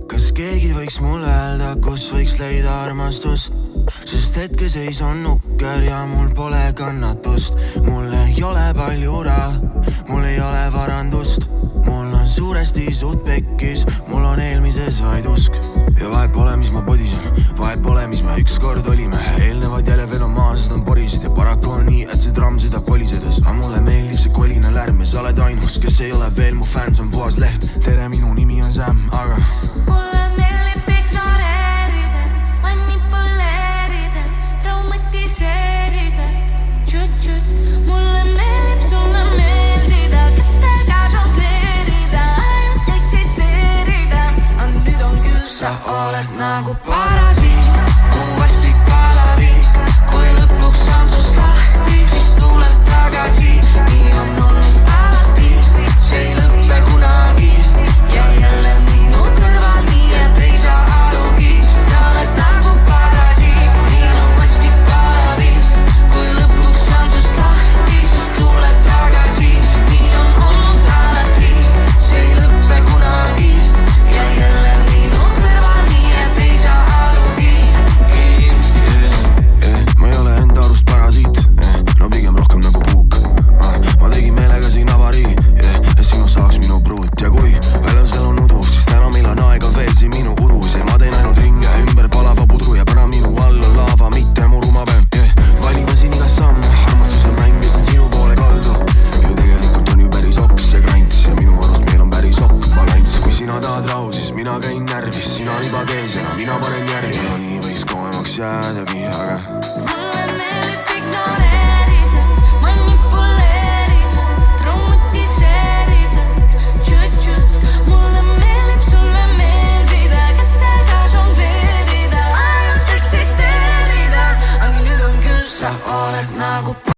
Kas keegi võiks mulle öelda, kus võiks leida armastust? Sest hetkeseis on nukker ja mul pole kannatust. Mul ei ole palju raha, mul ei ole varandust. Mul on suuresti suht pekkis, mul on eelmises vaid usk. Ja vahet pole, mis ma podisen, vahet pole, mis me ükskord olime. Eelnevad jälle veel on maased on porisid ja paraku on nii, et see tramm sõidab kolisedes. Aga mulle meeldib see koline lärm ja sa oled ainus, kes ei ole veel mu fänn, see on puhas leht. Tere, minu nimi on Sam, aga mulle meeldib ignoreerida, manipuleerida, traumatiseerida. Tšut-tšut, mulle meeldib sulle meeldida, kätega žongleerida, ajus eksisteerida. Aga nüüd on küll, sa oled nagu parasiit, mu vastik alaviik. Kui lõpuks saan sust lahti, siis tuleb tagasi. Nii on olnud alati, see ei lõppe kunagi. Ja jälle minu kõrval, nii et ei saa arugi. Sa oled nagu parasiit, nii on vastik alaviik. Kui lõpuks saan sust lahti, siis tuleb tagasi. Nii on olnud alati, see ei lõppe kunagi. Ja jälle minu kõrval, nii et ei saa arugi. Ma ei ole enda arust parasiit, no pigem rohkem nagu puuk. Ma tegin meelega siin avarii, et sinust saaks minu pruut. Ja kui väljas veel on udu, siis täna meil on aega veel siin minu urus. Ja ma teen ainult ringe ümber palava pudru ja pära minu all on laava, mitte muru ma pean. Valime siin igas samm, armastuse mäng, mis on sinu poole kaldu. Ja tegelikult on ju päris oks see krants ja minu arust meil on päris okk balanss. Kui sina tahad rahu, siis mina käin närvis, sina libad ees ja mina panen järgi. Ja nii võiks kauemaks jäädagi, aga mulle meeldib ignoreerida, manipuleerida, traumatiseerida. Tšut-tšut, mulle meeldib sulle meeldida, kätega žongleerida, ajus eksisteerida. Aga nüüd on küll, sa oled nagu